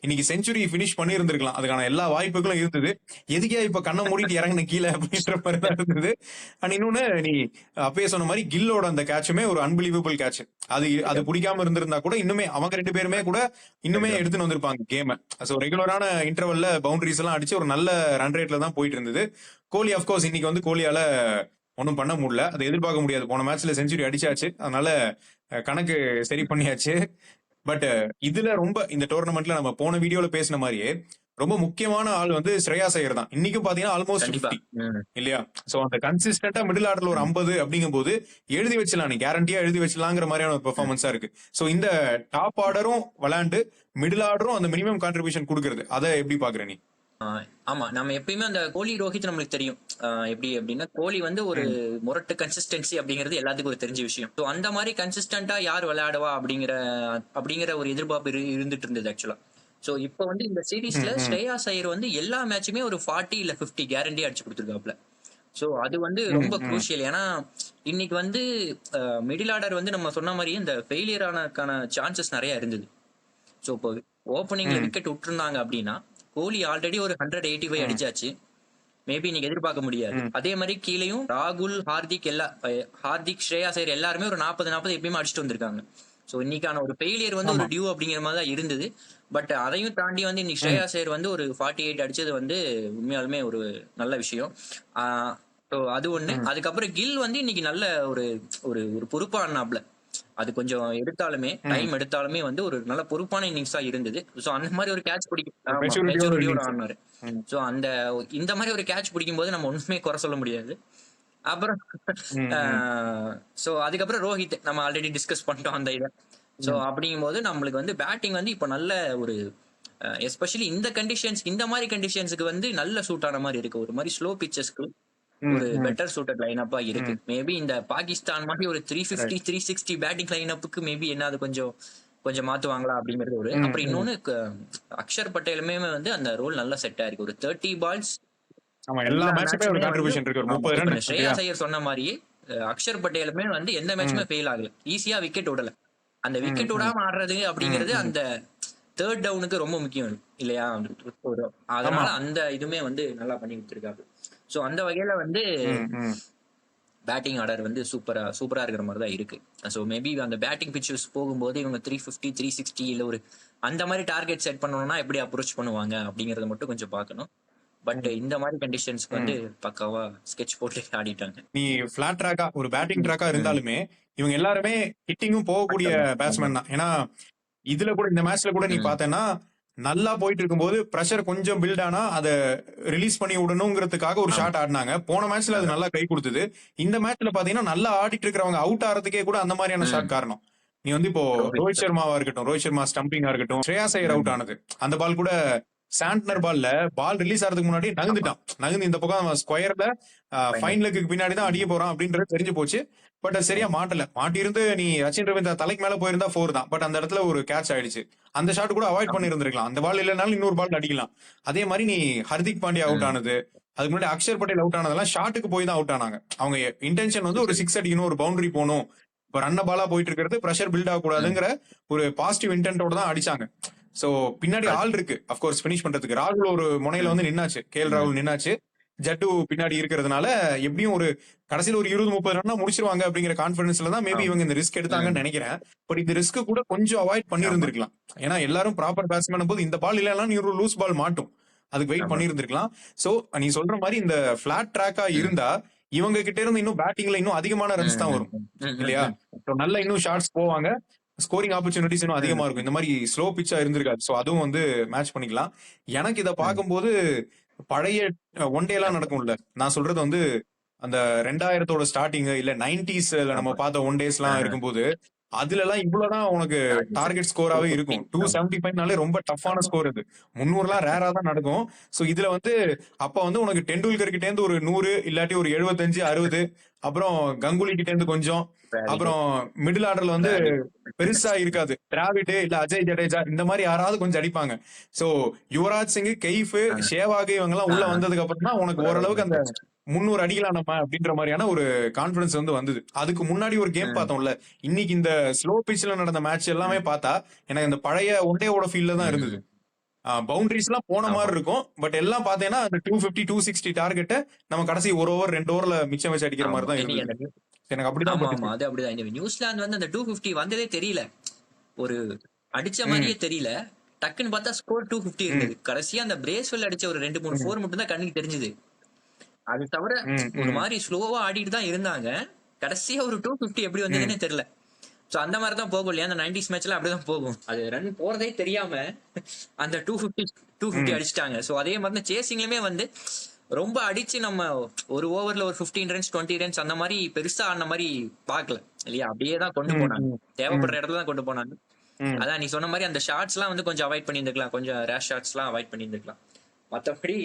இன்னைக்கு செஞ்சுரி பினிஷ் பண்ணி இருந்திருக்கலாம், அதுக்கான எல்லா வாய்ப்புகளும் இருந்தது. எதுக்கே இப்ப கண்ணை மூடிட்டு இறங்கின கீழே அப்படின்ற மாதிரி தான் இருந்தது. அண்ட் இன்னொன்னு நீ அப்பயே சொன்ன மாதிரி கில்லோட அந்த கேட்சுமே ஒரு அன்பிலீவபிள் கேட்ச். அது பிடிக்காம இருந்திருந்தா கூட இன்னுமே அவங்க 2 பேருமே கூட இன்னுமே எடுத்துன்னு வந்திருப்பாங்க கேம். சோ ரெகுலரான இன்டர்வல்ல பவுண்டரிஸ் எல்லாம் அடிச்சு ஒரு நல்ல ரன் ரேட்ல தான் போயிட்டு இருந்தது. கோலி அப்கோர்ஸ் இன்னைக்கு வந்து கோலியால ஒன்னும் பண்ண முடியல, அதை எதிர்பார்க்க முடியாது. போன மேட்ச்ல செஞ்சுரி அடிச்சாச்சு, அதனால கணக்கு சரி பண்ணியாச்சு. பட் இதுல ரொம்ப இந்த டோர்னமெண்ட்ல நம்ம போன வீடியோல பேசின மாதிரியே ரொம்ப முக்கியமான ஆள் வந்து ஸ்ரேயாஸ் ஐயர் தான். இன்னைக்கும் பாத்தீங்கன்னா ஆல்மோஸ்ட் 50 இல்லையா. சோ அந்த கன்சிஸ்டன்டா மிடில் ஆர்டர்ல ஒரு 50 அப்படிங்கும் போது எழுதி வச்சலாம், நீ கேரண்டியா எழுதி வச்சலாங்கிற மாதிரியான ஒரு பெர்ஃபார்மன்ஸா இருக்கு. சோ இந்த டாப் ஆர்டரும் விளையாண்டு மிடில் ஆர்டரும் அந்த மினிமம் கான்ட்ரிபியூஷன் கொடுக்கறது, அதை எப்படி பாக்குற நீ? ஆமா, நம்ம எப்பயுமே அந்த கோலி ரோஹித் நம்மளுக்கு தெரியும் எப்படி அப்படின்னா, கோலி வந்து ஒரு முரட்டு கன்சிஸ்டன்சி அப்படிங்கிறது எல்லாத்துக்கும் ஒரு தெரிஞ்ச விஷயம். ஸோ அந்த மாதிரி கன்சிஸ்டன்டா யார் விளையாடுவா அப்படிங்கிற ஒரு எதிர்பார்ப்பு இருந்துட்டு இருந்தது ஆக்சுவலா. ஸோ இப்போ வந்து இந்த சீரீஸ்ல ஸ்ரேயாஸ் ஐயர் வந்து எல்லா மேட்சுமே ஒரு 40 இல்ல 50 கேரண்டி அடிச்சு கொடுத்துருக்காப்ல. ஸோ அது வந்து ரொம்ப குரூஷியல். ஏன்னா இன்னைக்கு வந்து மிடில் ஆர்டர் வந்து நம்ம சொன்ன மாதிரி இந்த ஃபெயிலியர் ஆனதுக்கான சான்சஸ் நிறைய இருந்தது. ஸோ இப்போ ஓப்பனிங்ல விக்கெட் விட்டுருந்தாங்க அப்படின்னா கோலி ஆல்ரெடி ஒரு 185 அடிச்சாச்சு, மேபி நீங்க எதிர்பார்க்க முடியாது. அதே மாதிரி கீழேயும் ராகுல் ஹார்திக் ஸ்ரேயாஸ் ஐயர் எல்லாருமே ஒரு 40 எப்பயுமே அடிச்சுட்டு வந்திருக்காங்க. சோ இன்னைக்கான ஒரு ஃபெயிலியர் வந்து ஒரு டியூ அப்படிங்கிற மாதிரி தான் இருந்தது. பட் அதையும் தாண்டி வந்து இன்னைக்கு ஸ்ரேயாஸ் ஐயர் வந்து ஒரு 48 அடிச்சது வந்து உண்மையாலுமே ஒரு நல்ல விஷயம். அது ஒண்ணு. அதுக்கப்புறம் கில் வந்து இன்னைக்கு நல்ல ஒரு ஒரு பொறுப்பா ஆனாப்ல. அது கொஞ்சம் எடுத்தாலுமே டைம் எடுத்தாலுமே வந்து ஒரு நல்ல பொறுப்பான இன்னிங்ஸா இருந்தது. சோ அந்த மாதிரி ஒரு கேட்ச் பிடிக்கும் ஆனாரு. சோ இந்த மாதிரி ஒரு கேட்ச் பிடிக்கும் போது நம்ம ஒண்ணுமே குறை சொல்ல முடியாது. அப்புறம் ம், ம். சோ அதுக்கப்புறம் ரோஹித் நம்ம ஆல்ரெடி டிஸ்கஸ் பண்ணிட்டோம் அந்த இதை. சோ ம். அப்படிங்கும்போது நம்மளுக்கு வந்து பேட்டிங் வந்து இப்போ நல்ல ஒரு எஸ்பெஷலி இந்த கண்டிஷன்ஸ், இந்த மாதிரி கண்டிஷன்ஸ்க்கு வந்து நல்ல சூட் ஆன மாதிரி இருக்கு. ஒரு மாதிரி ஸ்லோ பிச்சஸ்க்கு ம், ஒரு ம், பெட்டர் சூட்டட் லைனப்பா இருக்கு. ம். மேபி இந்த பாகிஸ்தான் மாதிரி ஒரு ரைட். 350 360 பேட்டிங் லைனப்புக்கு மேபி என்ன அது கொஞ்சம் கொஞ்சம் மாத்துவாங்களா அப்படிங்கிறது ஒரு. ம், அப்புறம் ம். இன்னொன்னு அக்ஷர் பட்டேலுமே வந்து அந்த ரோல் நல்லா செட் ஆயிருக்கு. ஒரு 30 பால்ஸ் ஆமா, எல்லா எல்லா மேட்சுமே ஒரு மேட்சுமே வந்து கான்ட்ரிபியூஷன் இருக்கு. ஒரு ஆமா. 30 இப்ப ரன் இந்த இல்லையா? ஸ்ரேயாஸ் ஐயர் சொன்ன மாதிரியே அக்ஷர் பட்டேலுமே வந்து எந்த மேட்சுமே ம், ஃபெயில் ஆகல. ஈஸியா விக்கெட் விடல. அந்த ம், விக்கெட் ம், விடாம ஆடுறது ம், அப்படிங்கிறது ம். அந்த தேர்ட் டவுனுக்கு ரொம்ப முக்கியம் இல்லையா? ஆமா. அதனால அந்த இதுமே வந்து நல்லா பண்ணி கொடுத்துருக்காரு. சோ அந்த வகையில வந்து ம், ம். பேட்டிங் ஆர்டர் வந்து சூப்பரா சூப்பரா இருக்கிற மாதிரி தான் இருக்கு. ஸோ மேபி அந்த பேட்டிங் பிச்சர்ஸ் போகும்போது இவங்க 350 360 இல்ல ஒரு அந்த மாதிரி டார்கெட் செட் பண்ணணும்னா எப்படி அப்ரோச் பண்ணுவாங்க அப்படிங்கறத மட்டும் கொஞ்சம் பார்க்கணும். பட் ம், இந்த மாதிரி கண்டிஷன்ஸ்க்கு வந்து ம். பக்காவா ஸ்கெட்ச் போட்டு ஆடிட்டாங்க. நீ ஃபிளாட் ட்ராக்கா ஒரு பேட்டிங் ம், ட்ராக்கா ம். இருந்தாலுமே இவங்க எல்லாருமே ஹிட்டிங்கும் போகக்கூடிய ஆமா. பேட்ஸ்மேன் தான். ஏன்னா இதுல கூட இந்த மேட்ச்ல கூட நீ ம். பார்த்தேன்னா நல்லா போயிட்டு இருக்கும்போது பிரஷர் கொஞ்சம் பில்ட் ஆனா அதை ரிலீஸ் பண்ணி விடணுங்கிறதுக்காக ஒரு ஆமா. ஷாட் ஆடினாங்க. போன மேட்ச்ல அது நல்லா கை கொடுத்தது. இந்த மேட்ச்ல பாத்தீங்கன்னா நல்லா ஆடிட்டு இருக்கிறவங்க அவுட் ஆறதுக்கே கூட அந்த மாதிரியான ம். ஷாட் காரணம். நீ வந்து இப்போ ரோஹித் ரோஹித். சர்மாவா இருக்கட்டும், ரோஹித் சர்மா ஸ்டம்பிங்கா இருக்கட்டும், ஸ்ரேயாஸ் ஐயர் அவுட் ம். ஆனது அந்த பால் கூட சாண்ட்னர் பால்ல பால் ரிலீஸ் ஆறதுக்கு முன்னாடி ஆமா. நகர்ந்துட்டான். நகர்ந்து இந்த பக்கம் ஸ்கொயர்ல ஃபைனல். ஃபைன் லெக்கு பின்னாடி தான் அடிக்க ம். போறான் அப்படின்றது தெரிஞ்சு போச்சு. பட் அது சரியா மாட்டல. மாட்டியிருந்து நீ ரச்சின் ரவீந்திரா தலைக்கு மேல போயிருந்தா 4 தான். பட் அந்த இடத்துல ஒரு கேட்ச் ஆயிடுச்சு. அந்த ஷாட் கூட அவாய்ட் ஆமா. பண்ணி இருந்திருக்கலாம். அந்த பால் இல்லைனாலும் இன்னொரு பால் அடிக்கலாம். அதே மாதிரி நீ ஹர்திக் பாண்டியா அவுட் ம். ஆனது, அதுக்கு முன்னாடி அக்ஷர் பட்டேல் அவுட் ஆனதெல்லாம் ஷாட்டுக்கு போய் தான் அவுட் ஆனாங்க. அவங்க இன்டென்ஷன் வந்து ஒரு 6 அடிக்கணும், ஒரு பவுண்டரி போகணும். இப்ப ரன்ன பாலா போயிட்டு இருக்கிறது பிரஷர் பில்ட் ம். ஆகக்கூடாதுங்கிற ஒரு பாசிட்டிவ் இன்டென்ட்டோட தான் அடிச்சாங்க. சோ பின்னாடி அது. ஆள் இருக்கு. அப்கோர்ஸ் பினிஷ் பண்றதுக்கு. ராகுல் ஒரு முனையில ம். வந்து நின்னாச்சு. கேஎல் ம். ராகுல் நின்னாச்சு. ஜட்டு பின்னாடி இருக்கிறதுனால எப்படியும் ஒரு கடைசியில ஒரு 20 30 ரன்னா முடிச்சிருவாங்க அப்படிங்கிற கான்பிடன்ஸ்ல தான் மேபி ஆமா. இவங்க இந்த ரிஸ்க் ம். எடுத்தாங்கன்னு நினைக்கிறேன். பட் இந்த ரிஸ்க் கூட கொஞ்சம் அவாய்ட் பண்ணி ஆமா. இருந்திருக்கலாம். ஏன்னா எல்லாரும் ப்ராப்பர் பேட்ஸ்மேன் போது இந்த பால் இல்லைன்னா நீ ஒரு லூஸ் பால் மாட்டும். அதுக்கு வெயிட் ஆமா. பண்ணி இருந்திருக்கலாம். சோ நீ சொல்ற மாதிரி இந்த பிளாட் ட்ராக்கா ம். இருந்தா இவங்க கிட்ட இருந்து இன்னும் பேட்டிங்ல இன்னும் அதிகமான ரன்ஸ் ம். தான் ம். வரும் ம். ம். இல்லையா? ம். So நல்ல இன்னும் ஷாட்ஸ் போவாங்க. ஸ்கோரிங் ஆப்பர்ச்சுனிட்டிஸ் இன்னும் அதிகமா இருக்கும். ம். இந்த மாதிரி ஸ்லோ பிச்சா இருந்திருக்காது. சோ அதுவும் வந்து மேட்ச் பண்ணிக்கலாம். எனக்கு இத ம். பார்க்கும்போது பழைய ஒன் டே எல்லாம் ஆமா. நடக்கும்ல. நான் சொல்றது வந்து அந்த 2000 ஸ்டார்டிங் இல்ல 90ஸ்ல நம்ம ஆமா. பார்த்த ஒன் டேஸ்லாம் ஆஹ. இருக்கும்போது அதுல எல்லாம் இவ்வளவுதான் உனக்கு டார்கெட். டார்கெட் ஸ்கோராவே 250. இருக்கும். ஆமா. 275னாலே ரொம்ப டஃப்பான ஆமா. ஸ்கோர் அது. 300லாம் ரேரா தான் நடக்கும். சோ இதுல வந்து அப்ப வந்து உனக்கு டெண்டுல்கர் கிட்ட இருந்து ஒரு 100 இல்லாட்டி ஒரு 75 60 அப்புறம் கங்குலி கிட்ட இருந்து கொஞ்சம் டிராவிட். அப்புறம் மிடில் ஆர்டர்ல வந்து டிராவிட். பெருசா இருக்காது. டிராவிட் இல்ல அஜய் ஜடேஜா இந்த மாதிரி யாராவது கொஞ்சம் அடிப்பாங்க. சோ யுவராஜ் சிங், கெய்ஃப், ஆ. ஷேவாக் இவங்க எல்லாம் உள்ள ஆஹ. வந்ததுக்கு அப்புறம் தான் உனக்கு ஓரளவுக்கு அந்த 300 அடிக்கலாம் நம்ம அப்படின்ற மாதிரியான ஒரு கான்பிடன்ஸ் வந்து வந்தது. அதுக்கு முன்னாடி ஒரு கேம் ம். பார்த்தோம்ல. இன்னைக்கு இந்த ஸ்லோ பிட்ச்ல நடந்த மேட்ச் எல்லாமே ம். பார்த்தா எனக்கு இந்த பழைய ஒன்டேவோட ஃபீல்ல தான் இருந்தது. ம். பவுண்டரிஸ் எல்லாம் போன ஆமா. மாதிரி இருக்கும். பட் எல்லாம் பார்த்தேன்னா அந்த 250 260 டார்கெட்ட நம்ம கடைசி ஒரு ஓவர் 2 ஓவர்ல மிச்சம் வச்சு அடிக்கிற மாதிரி ஆமா. தான் இன்னைக்கு இருந்தது. அந்த எனக்கு அப்படிதான் ஆமா, ஆமா. பட்டுச்சு. அது அப்படிதான். இந்த நியூசிலாந்து வந்து அந்த 250 வந்ததே தெரியல. ஒரு அடிச்ச ம், மாரியே தெரியல. டக்குன்னு பார்த்தா ஸ்கோர் 250 ம், இருந்தது. கடைசியா அந்த பிரேஸ்வெல் அடிச்ச ஒரு 2, 3 ம், 4 மட்டும் தான் கண்ணுக்கு தெரிஞ்சது. அது தவிர ம், ஒரு ம், மாரி ஸ்லோவா ஆடிட்டு தான் இருந்தாங்க. கடைசியா ஒரு 250 எப்படி ம். வந்ததுன்னே தெரியல. சோ அந்த மாரி தான் போகும் இல்லையா? அந்த 90s மேட்ச்ல அப்படிதான் போகும். அது ரன் போறதே தெரியாம அந்த 250 ம். அடிச்சிட்டாங்க. சோ அதே மாரி தான் சேசிங்லயுமே வந்து ரொம்ப அடிச்சு நம்ம ஒரு ஓவர்ல ஒரு 15 ரன்ஸ் 20 ரன்ஸ் அந்த மாரி பெருசா ஆன மாரி பார்க்கல. இல்லையா? அப்படியே தான் கொண்டு ம், போனாங்க. ம், ம், தேவைப்படுற இடத்துல தான் கொண்டு போனாங்க. ம், அதான் நீ சொன்ன மாரி அந்த ஷாட்ஸ்லாம் வந்து கொஞ்சம் அவாய்ட் பண்ணியிருந்திருக்கலாம். கொஞ்சம் ரேஷ் ஷாட்ஸ்லாம் அவாய்ட் பண்ணியிருந்திருக்கலாம். மத்தபடி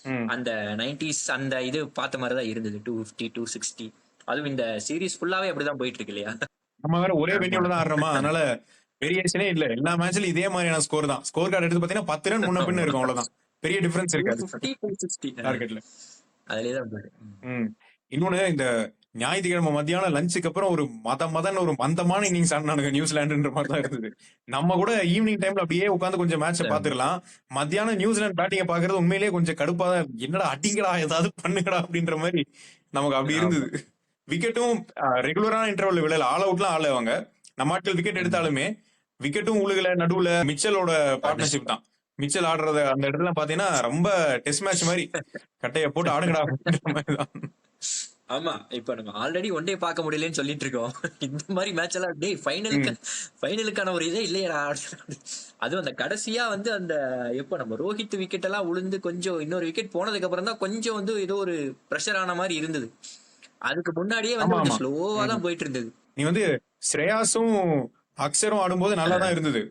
ம். அந்த 90s அந்த இது பார்த்த மாரி தான் இருந்தது. 250 260 அதுவும் இந்த சீரிஸ் ஃபுல்லாவே அப்படிதான் போயிட்டு இருக்கு இல்லையா? நம்ம வேற ஒரே ஆமா. வென்யூல தான் ஆடுறோமா, அதனால வேரியேஷனே இல்ல. எல்லா மேட்ச்லயும் இதே மாதிரியான ஸ்கோர் தான். ஸ்கோர் கார்டு எடுத்து பாத்தீங்கன்னா 10 ரன் முன்ன பின்ன ஆமா. இருக்கும் அவ்வளவுதான். பெரிய டிஃபரன்ஸ் இருக்காது 250 260 டார்கெட்ல. அதிலே தான் போயிடு. ம். இன்னொன்னு இந்த ஞாயிற்றுக்கிழமை மத்தியானம் லஞ்சுக்கு அப்புறம் ஒரு மதன்னு ஒரு மந்தமான இன்னிங்ஸ் ஆடினானுங்க நியூசிலாண்டுன்ற மாதிரி தான் இருந்தது. நம்ம கூட ஈவினிங் டைம்ல அப்படியே உட்காந்து கொஞ்சம் மேட்ச ஆமா. பாத்துரலாம். மத்தியானம் நியூசிலாந்து பேட்டிங்க பாக்குறது உண்மையிலேயே கொஞ்சம் கடுப்பா தான் என்னடா அடிங்கடா ஏதாவது பண்ணுங்கடா அப்படின்ற மாதிரி நமக்கு அப்படி ஆமா. இருந்தது. விக்கெட்டும் ரெகுலரான இன்டர்வல் விழல. ஆல் அவுட்லாம் ஆடுவாங்க. நம்ம ஆட்கள் விக்கெட் ம். எடுத்தாலுமே விக்கெட்டும் உழுகல. நடுவுல மிச்சலோட பார்ட்னர்ஷிப் பார்ட்னர்ஷிப். தான். மிச்சல் ஆடுறத அந்த இடத்துல பாத்தீங்கன்னா ரொம்ப டெஸ்ட் மேட்ச் மாதிரி கட்டைய போட்டு ஆடுங்கடா அப்படின்ற மாதிரி தான். ஆமா. இப்ப நம்ம ஆல்ரெடி ஒன் டே பார்க்க முடியலன்னு சொல்லிட்டு இருக்கோம். இந்த மாரி மேட்ச் எல்லாம் டேய் ம். ஃபைனலுக்கான ஒரு இதே இல்லையேடா. அதுவும் அந்த கடைசியா வந்து அந்த எப்ப நம்ம ரோஹித் விக்கெட் எல்லாம் உழுந்து கொஞ்சம் இன்னொரு விக்கெட் போனதுக்கு அப்புறம் தான் கொஞ்சம் வந்து ஏதோ ஒரு பிரஷர் ஆன மாரி இருந்தது. அதுக்கு முன்னாடியே வந்து ஆமா, கொஞ்சம் ஆமா. ஸ்லோவா ம். தான் போயிட்டு இருந்தது. நீ வந்து ஸ்ரேயாஸும் அக்ஷரும் ஆடும்போது நல்லா தான் இருந்தது.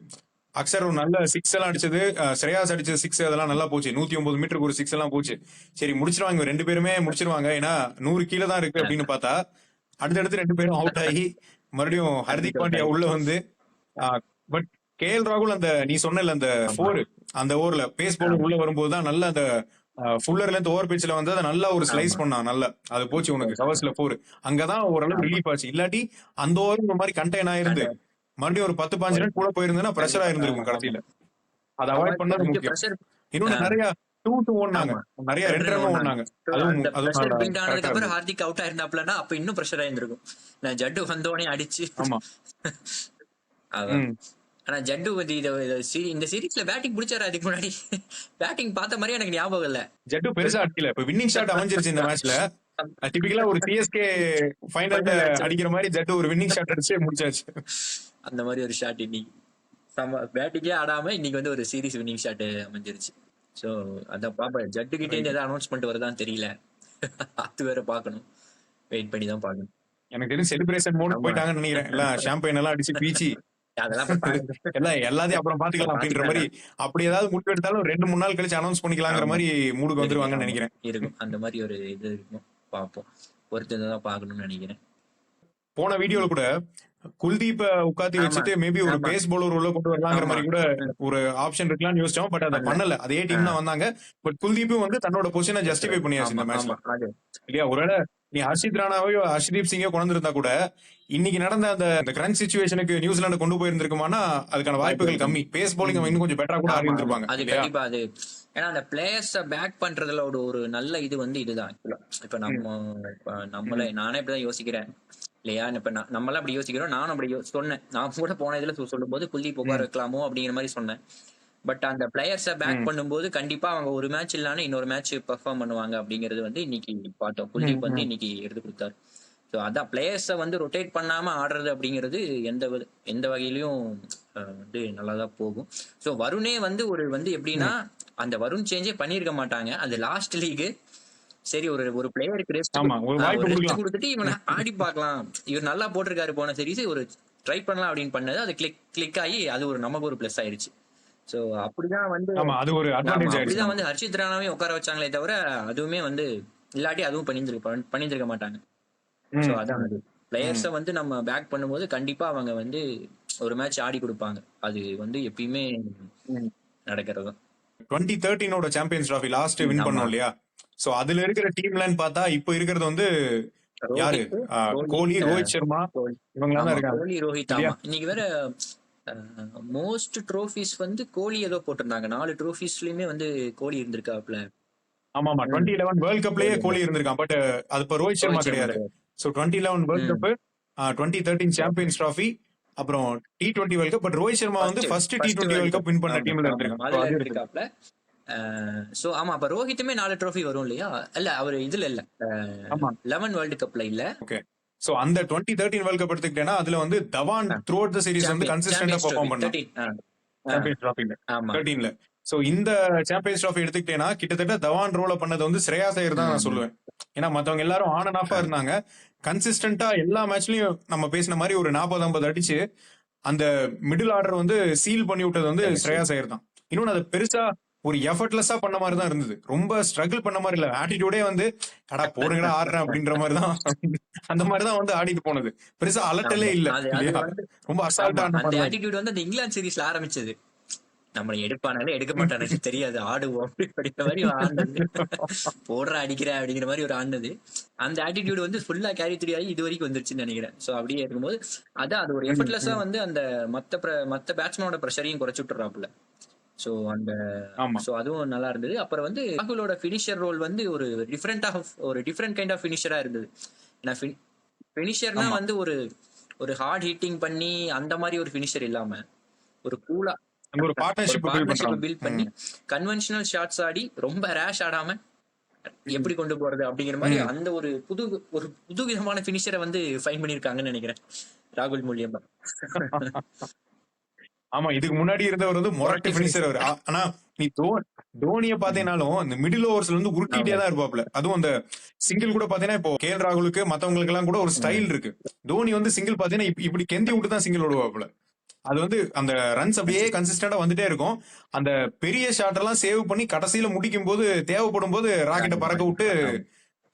அக்ஷர் ஒரு நல்ல சிக்ஸ் எல்லாம் அடிச்சது, ஸ்ரேயாஸ் அடிச்ச சிக்ஸ் அதெல்லாம் நல்லா போச்சு. 109 மீட்டருக்கு ஒரு சிக்ஸ் எல்லாம் போச்சு. சரி முடிச்சிருவாங்க, இவங்க 2 பேருமே முடிச்சிருவாங்க. ஏன்னா 100 கீழ தான் இருக்கு அப்படின்னு பார்த்தா, அடுத்தடுத்து 2 பேரும் அவுட் ஆகி மறுபடியும் ஹர்திக் பாண்டியா உள்ள வந்து பட் கேஎல் ராகுல் அந்த நீ சொன்னல அந்த ஆமா 4 அந்த ஓவர்ல பேஸ் பவுலர் ஆமா உள்ள வரும்போது தான் நல்ல அந்த ஃபுல்லர்ல இருந்து ஓவர் பிட்ச்ல வந்து அதை நல்லா ஒரு ஸ்லைஸ் ஆமா பண்ணான் நல்லா. அது போச்சு உனக்கு கவர்ஸ்ல 4. அங்கதான் ஓரளவு ஆமா ரிலீஃப் ஆச்சு. இல்லாட்டி அந்த ஓவர் இந்த மாதிரி கண்டெயின் ஆயிருந்து கண்ட- மறுபடியும் ஒரு 10-15 ரன் கூட போயிருந்தேன்னா பிரஷரா கண்டிப்பா இருந்திருக்கும் ஆமா. கடைசியில. அதை அவன் அவாய்ட் பண்ணது கொஞ்சம் முக்கியம். ப்ரெஷர். இன்னொன்னு நிறைய 2-2 ஓடினாங்க, ஆமா நிறைய 2 2 ரன் ரன் ஓடுனாங்க. ஓடினாங்க. So, அதுவும் அந்த அதுவும் ப்ரெஷர் நல்லா பில்ட் ஆனதுக்கு கரெக்டா அப்புறம் இருந்தது. ஹார்திக் அவுட் ஆயிருந்தாப்லன்னா அப்ப இன்னும் ப்ரெஷர் ஆயிருந்திருக்கும். நான் ஜட்டு வந்தோடனே அடிச்சு ஆமா. அதான். ம். ஆனா ஜட்டு வந்து இந்த சீரீஸ்ல பேட்டிங் பிடிச்சாரு. அதுக்கு முன்னாடி பேட்டிங் பார்த்த மாதிரி எனக்கு ஞாபகம் இல்ல. ஜட்டு பெருசா அடிக்கல. இப்ப வின்னிங் ஷாட் அமைஞ்சிருச்சு இந்த மேட்ச்ல. டிபிக்கலா ஒரு சிஎஸ்கே ஃபைனல்ல Final match அடிக்கிற மாதிரி ஜட்டு ஒரு வின்னிங் ஷாட் அடிச்சு முடிச்சாச்சு. அந்த மாதிரி ஒரு ஷாட் இன்னைக்கு பேட்டிங்கே ஆடாம இன்னைக்கு வந்து ஒரு சீரிஸ் வின்னிங் ஷாட் அமைஞ்சிருச்சு. சோ அதான் பாப்பா ஜட்டு கிட்ட இருந்து ஏதாவது அனௌன்ஸ்மெண்ட் வருதான்னு தெரியல. அது வேற பாக்கணும். வெயிட் பண்ணி தான் பாக்கணும். எனக்கு தெரிஞ்சு செலிப்ரேஷன் மோடு ஆமா போயிட்டாங்கன்னு நினைக்கிறேன். எல்லாம் ஷாம்பைன் எல்லாம் அடிச்சு பீச்சி அதெல்லாம் போய் பாருங்க. எல்லாம் எல்லாத்தையும் அப்புறம் பாத்துக்கலாம் அப்படின்ற மாதிரி. அப்படி ஏதாவது முடிவு எடுத்தாலும் 2-3 நாள் கழிச்சு அனௌன்ஸ் பண்ணிக்கலாங்கிற ஆமா மாதிரி மூடுக்கு இருக்கு வந்துருவாங்கன்னு ஆமா நினைக்கிறேன். இருக்கும். அந்த மாதிரி ஒரு இது இருக்கும். பார்ப்போம். பொறுத்து தான் பார்க்கணும்னு நினைக்கிறேன். போன வீடியோல ம். கூட குல்தீப்ப உட்காத்தி ஆமா வச்சுட்டு மேபி ஒரு ஆமா பேஸ் பவுலர் உள்ள கொண்டு வரலாங்கிற ஆமா மாதிரி கூட ஒரு ஆப்ஷன் இருக்கலாம்னு யோசிச்சோம். பட் அதை பண்ணல. பண்ணல. அதே ஆ, டீம் தான் வந்தாங்க. பட் குல்தீப்பும் வந்து தன்னோட பொசிஷனை ஜஸ்டிஃபை பண்ணியாச்சு ஆமா இந்த மேட்ச்ல. ஆமா அது இல்லையா? ஒருவேளை நீ ஹர்ஷித் ராணாவையோ ஹர்ஷ்தீப் சிங்கோ கொண்டு வந்திருந்தா கூட இன்னைக்கு நடந்த அந்த கிரன்ச் சிச்சுவேஷனுக்கு நியூசிலாந்து கொண்டு போயிருந்திருக்குமானா அதுக்கான வாய்ப்பு வாய்ப்புகள் இருக்கு. கம்மி. பேஸ் பவுலிங் ம். இன்னும் கொஞ்சம் பெட்டரா கூட ஆடி ஆமா ஆமா இருந்திருப்பாங்க அது இல்லையா? கண்டிப்பா அது. ஏன்னா அந்த பிளேயர்ஸ பேக் பண்றதுல ஒரு நல்ல இது வந்து இதுதான் actually. இப்ப ம், நம்மளே ம், நானே இப்படிதான் யோசிக்கிறேன் இல்லையா. இப்ப நம்மளாம் அப்படி யோசிக்கிறோம். நானும் அப்படி சொன்னேன். நான் கூட போன இதுல சொல்லும் போது குல்தீப் உட்கார ம், வைக்கலாமோ அப்படிங்கிற மாதிரி சொன்னேன். பட் அந்த பிளேயர்ஸ பேக் ம், பண்ணும்போது கண்டிப்பா அவங்க ஒரு மேட்ச் இல்லைன்னா இன்னொரு மேட்ச் பெர்ஃபார்ம் பண்ணுவாங்க அப்படிங்கிறது வந்து இன்னைக்கு பார்த்தோம். ம், குல்தீப் வந்து ம். இன்னைக்கு எடுத்து கொடுத்தாரு. ஸோ அதான் பிளேயர்ஸை வந்து ரொட்டேட் பண்ணாம ஆடுறது அப்படிங்கிறது எந்த வகையிலயும் வந்து நல்லா தான் போகும். ஸோ வருணே வந்து எப்படின்னா அந்த வருண் சேஞ்சே பண்ணியிருக்க மாட்டாங்க. அது லாஸ்ட் லீக் சரி ஒரு பிளேயருக்கு ஆமா, ஒரு வாய்ப்பு ரெஸ்ட் கொடுக்கலாம். கொடுத்துட்டு இவனை ஆடி பார்க்கலாம். இவர் நல்லா போட்டிருக்காரு போன சீரிஸ் ஒரு ட்ரை பண்ணலாம் அப்படின்னு பண்ணது. அது கிளிக் ஆகி அது நமக்கு ஒரு பிளஸ் ஆயிருச்சு. ஸோ அப்படிதான் வந்து ஆமா, அது ஒரு ஆமா அட்வான்டேஜ் ஆயிடுச்சு அப்படிதான் நமக்கு. வந்து ஹர்ஷித் ராணாவையும் உட்கார வச்சாங்களே தவிர அதுவுமே வந்து இல்லாட்டி அதுவும் பண்ணியிருக்க மாட்டாங்க. ஸோ ம், அதான் ம், அது ம். பிளேயர்ஸை வந்து நம்ம பேக் பண்ணும்போது கண்டிப்பா அவங்க வந்து ஒரு மேட்ச் ஆடி கொடுப்பாங்க. அது வந்து எப்பயுமே ம். நடக்கிறது. 2013 சாம்பியன்ஸ் டிராஃபி லாஸ்ட் வின் ஆமா பண்ணோம் இல்லையா? சோ அதுல இருக்கிற டீம்லன்னு பார்த்தா இப்போ இருக்கிறது வந்து யாரு? ரோஹித் கோலி, ரோஹித் ரோஹித் சர்மா கோலி இவங்க தான் ஆமா இருக்காங்க கோலி ரோஹித் இல்லையா? ஆமா. இன்னைக்கு வேற மோஸ்ட் ட்ரோஃபிஸ் வந்து கோலி ஏதோ போட்டிருந்தாங்க. 4 ட்ரோஃபிஸ்லயுமே வந்து கோலி இருந்திருக்காப்ல. ஆமா, ஆமா. 2011 வேர்ல்ட் கப்லயே கோலி கோலி இருந்திருக்கான். பட் அது இப்ப ரோஹித் சர்மா ரோஹித் சர்மா கிடையாது. கிடையாது. சோ 2011 வேர்ல்ட் ம் கப், 2013 சாம்பியன்ஸ் டிராஃபி, அப்புறம் T20 world cup. But Rohit Sharma வந்து first T20 world cup win பண்ண ஆமா டீம்ல ஆமா இருந்திருக்கான். சோ அதுல அது இருக்கு. இருந்திருக்காப்ல. சோ ஆமா அப்ப ரோஹித்துமே 4 ட்ரோஃபி வரும் இல்லையா? இல்ல அவர் இதுல இல்ல ஆமா. 11 வேர்ல்டு கப்ல இல்ல. ஓகே. சோ அந்த 2013 வேர்ல்ட் கப் எடுத்துக்கிட்டேன்னா அதுல வந்து Dhawan through out the series வந்து கன்சிஸ்டன்ட்டா சாம்பியன்ஸ் பெர்ஃபார்ம் ட்ரோஃபி பண்ணான் 13 சாம்பியன்ஸ் டிராஃபில ஆமா 13ல. சோ இந்த சாம்பியன்ஸ் டிராஃபி எடுத்துக்கிட்டேன்னா கிட்டத்தட்ட தவான் ரோல பண்ணது வந்து ஸ்ரேயாஸ் ஐயர் தான் நான் ம் சொல்லுவேன். ஏன்னா மத்தவங்க எல்லாரும் ஆன் அண்ட் ஆஃபா இருந்தாங்க. கன்சிஸ்டன்ட்டா எல்லா மேட்ச்லயும் நம்ம பேசின மாதிரி ஒரு 40-50 அடிச்சு அந்த மிடில் ஆர்டர் வந்து சீல் பண்ணி விட்டது வந்து சரி சரி ஸ்ரேயாஸ் ஐயர் தான். இன்னொன்னு அது பெருசா ஒரு எஃபர்ட்லெஸ்ஸா பண்ண மாதிரி தான் இருந்தது. ரொம்ப ஸ்ட்ரகிள் பண்ண மாதிரி இல்ல. ஆட்டிடியூடே வந்து அடா போடுங்கடா ஆடுறேன் அப்படின்ற மாதிரி தான் அந்த மாதிரி தான் வந்து ஆடிட்டு போனது. பெருசா அலட்டலே ஆமா இல்ல அது இல்லையா? வந்து ரொம்ப அசால்ட்டா ஆமா ஆடின அந்த மாதிரி தான். ஆட்டிடியூட் வந்து அந்த இங்கிலாந்து சீரிஸ்ல ஆரம்பிச்சது. நம்மளை எடுப்பானாலே எடுக்க மாட்டானு தெரியாது ஆடுவோம் அப்படிங்கிற மாதிரி ஆடினது. போடுற அடிக்கிற அப்படிங்கிற மாதிரி ஒரு ஆடினது. அந்த ஆட்டிடியூட் வந்து ஃபுல்லா கேரி த்ரீ ஆகி இது வரைக்கும் வந்துருச்சுன்னு நினைக்கிறேன். சோ அப்படியே இருக்கும்போது அதான் அது ஒரு ம், எஃபர்ட்லெஸ்ஸா ம். வந்து அந்த மத்த பேட்ஸ்மேனோட ப்ரெஷரையும் குறைச்சு விட்டுறாப்புல. சோ ஆமா. அதுவும் நல்லா இருந்தது. அப்புறம் வந்து ராகுலோட ஃபினிஷர் ரோல் வந்து ஒரு டிஃப்ரெண்ட் கைண்ட் ஆஃப் ஃபினிஷரா இருந்தது. ஏன்னா ஃபினிஷர்னா ஆமா. வந்து ஒரு ஹார்ட் ஹிட்டிங் பண்ணி அந்த மாதிரி ஒரு ஃபினிஷர் இல்லாம ஒரு கூலா அங்க ஒரு ஒரு பார்ட்னர்ஷிப் பில்ட் பார்ட்னர்ஷிப் பண்றாங்க. பில்ட் பண்ணி கன்வென்ஷனல் ஷாட்ஸ் ஆடி ரொம்ப ரேஷ் ஆடாம எப்படி கொண்டு போறது அப்படிங்கிற மாதிரி ம். அந்த ஒரு புது விதமான ஃபினிஷரை வந்து ஃபைன் பண்ணிருக்காங்கன்னு நினைக்கிறேன் ராகுல் மூலியமா. ஆமா, இதுக்கு முன்னாடி இருந்தவர் வந்து மொரட்டு மொரட்டு பினிஷர் அவர். ஆனா நீ தோனிய பாத்தீங்கன்னாலும் இந்த மிடில் ஓவர்ஸ்ல வந்து உருட்டிட்டே ஆமா தான் இருப்பாப்ல. அதுவும் அந்த சிங்கிள் கூட பாத்தீங்கன்னா இப்போ கேஎல் ராகுலுக்கு மத்தவங்களுக்கு எல்லாம் கூட ஒரு ஸ்டைல் இருக்கு. தோனி வந்து சிங்கிள் பாத்தீங்கன்னா இப்படி கெந்தி விட்டு தான் சிங்கிள் விடுவாப்ல. அது வந்து அந்த ரன்ஸ் அப்படியே கன்சிஸ்டன்டா வந்துட்டே இருக்கும். அந்த பெரிய ஷாட் எல்லாம் சேவ் பண்ணி கடைசியில முடிக்கும் போது தேவைப்படும் போது ராக்கெட்டை பறக்க விட்டு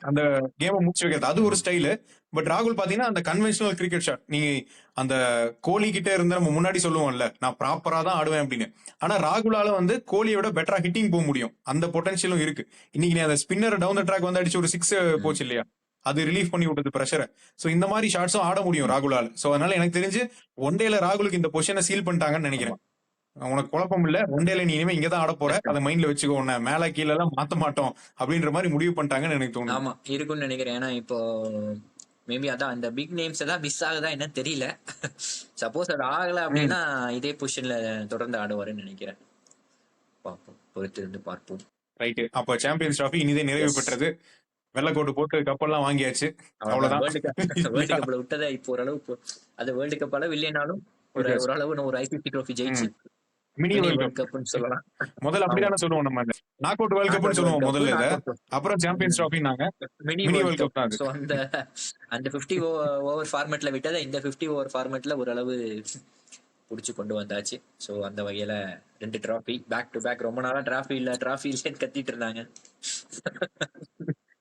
அந்த கேமை முடிச்சு வைக்கிறது அது ஒரு ஸ்டைலு. பட் ராகுல் பாத்தீங்கன்னா அந்த கன்வென்ஷனல் கிரிக்கெட் ஷாட் நீங்க அந்த கோலி கிட்ட இருந்து நம்ம முன்னாடி சொல்லுவோம்ல நான் ப்ராப்பரா தான் ஆடுவேன் அப்படின்னு. ஆனா ராகுலால வந்து கோலியை விட பெட்டரா ஹிட்டிங் போக முடியும். அந்த பொட்டன்ஷியலும் இருக்கு. இன்னைக்கு நீ அந்த ஸ்பின்னர் டவுன் த ட்ராக் வந்து அடிச்சு ஒரு 6 போச்சு இல்லையா, அது ரிலீஃப் பண்ணி விட்டது பிரஷரை. சோ இந்த மாதிரி ஷாட்ஸும் ஆட முடியும் ராகுலால. சோ அதனால எனக்கு தெரிஞ்சு ஒன் டேல ராகுலுக்கு இந்த பொசிஷனை சீல் பண்ணிட்டாங்கன்னு நினைக்கிறேன். உனக்கு குழப்பம் இல்ல, ஒன் டேல நீ இனிமே இங்கதான் ஆட போற, அதை மைண்ட்ல வச்சுக்கோ, உன்னை மேல கீழ எல்லாம் மாத்த மாட்டோம் அப்படின்ற மாதிரி முடிவு பண்ணிட்டாங்கன்னு எனக்கு தோணுது. ஆமா இருக்கும்னு நினைக்கிறேன். ஏன்னா இப்போ மேபி அதான் அந்த பிக் நேம்ஸ் ஏதாவது மிஸ் ஆகுதா என்ன தெரியல. சப்போஸ் அது ஆகல அப்படின்னா இதே பொசிஷன்ல தொடர்ந்து ஆடுவாருன்னு நினைக்கிறேன். பார்ப்போம், பொறுத்து இருந்து பார்ப்போம். ரைட், அப்ப சாம்பியன்ஸ் டிராஃபி இனிதே நிறைவு பெற்றது. வெள்ளக்கோட்டு போட்டு கப்பெல்லாம் வாங்கியாச்சு, அவ்வளவுதான். வேர்ல்டு கப்ல விட்டதை இப்போ ஓரளவு அது வேர்ல்டு கப் அளவு இல்லைனாலும் ஓரளவு ஒரு ஐசிசி ட்ரோஃபி ஜெயிச்சு மினி வேர்ல்ட் கப்னு சொல்லலாம். முதல்ல அப்படிதானே சொல்லுவோம் நம்ம, நாக் அவுட் வேர்ல்ட் கப்னு சொல்லுவோம் முதல்ல இத, அப்புறம் சாம்பியன்ஸ் டிராஃபி நாங்க மினி வேர்ல்ட் கப் தான். சோ அந்த 50 ஓவர் ஃபார்மேட்ல விட்டதை இந்த 50 ஓவர் ஃபார்மேட்ல ஓரளவு புடிச்சு கொண்டு வந்தாச்சு. சோ அந்த வகையில 2 டிராஃபி பேக் டு பேக். ரொம்ப நாளா டிராஃபி இல்லன்னு கத்திட்டு இருந்தாங்க.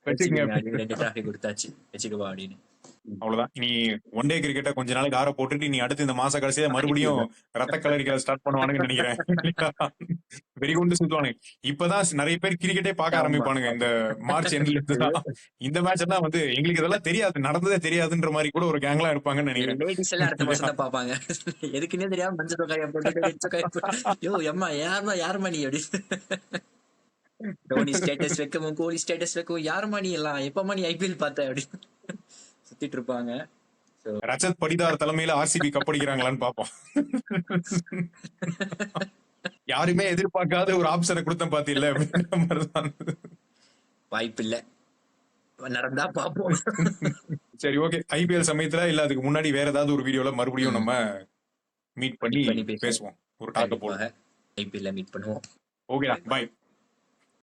2 டிராஃபி கொடுத்தாச்சு, வச்சுக்குவா அப்படின்னு. அவ்வளவுதான். இனி ஒன் டே கிரிக்கெட்டை கொஞ்ச நாளைக்கு ஆற போட்டுட்டு நீ அடுத்து இந்த மாச கடைசியில மறுபடியும் ரத்த கலரிக்க ஸ்டார்ட் பண்ணுவானுன்னு நினைக்கிறேன். வெறிகுண்டு சுத்துவானுங்க. இப்பதான் நிறைய பேர் கிரிக்கெட்டே பார்க்க ஆரம்பிப்பானுங்க இந்த மார்ச் எண்ட்ல இருந்துதான். இந்த மேட்ச் எல்லாம் வந்து எங்களுக்கு இதெல்லாம் தெரியாது, நடந்ததே தெரியாதுன்ற மாதிரி கூட ஒரு கேங்லாம் இருப்பாங்கன்னு நினைக்கிறேன். லேடிஸ் எல்லாம் அடுத்த மாசம் தான் பாப்பாங்க. எதுக்குன்னே தெரியாம மஞ்சள் தொகையை போட்டு யோ எம்மா யாருமா நீ அப்படி தோனி ஸ்டேட்டஸ் வைக்கவும் கோலி ஸ்டேட்டஸ் வைக்கவும் யாருமா நீ எல்லாம் எப்பமா நீ ஐபிஎல் பார்த்த அப்படி சுத்திட்டு இருப்பாங்க. ரஜத் படிதார் தலைமையில ஆர்சிபி கப்படிக்கிறாங்களான்னு பாப்போம். யாருமே எதிர்பார்க்காத ஒரு ஆப்ஷனை கொடுத்தேன் பாத்தீங்களா, வாய்ப்பு இல்ல, நடந்தா பாப்போம். சரி, ஓகே. ஐபிஎல் சமயத்துல இல்ல அதுக்கு முன்னாடி வேற ஏதாவது ஒரு வீடியோல மறுபடியும் நம்ம மீட் பண்ணி பேசுவோம், ஒரு டாக்க போல ஐபிஎல் மீட் பண்ணுவோம். ஓகே, பாய்.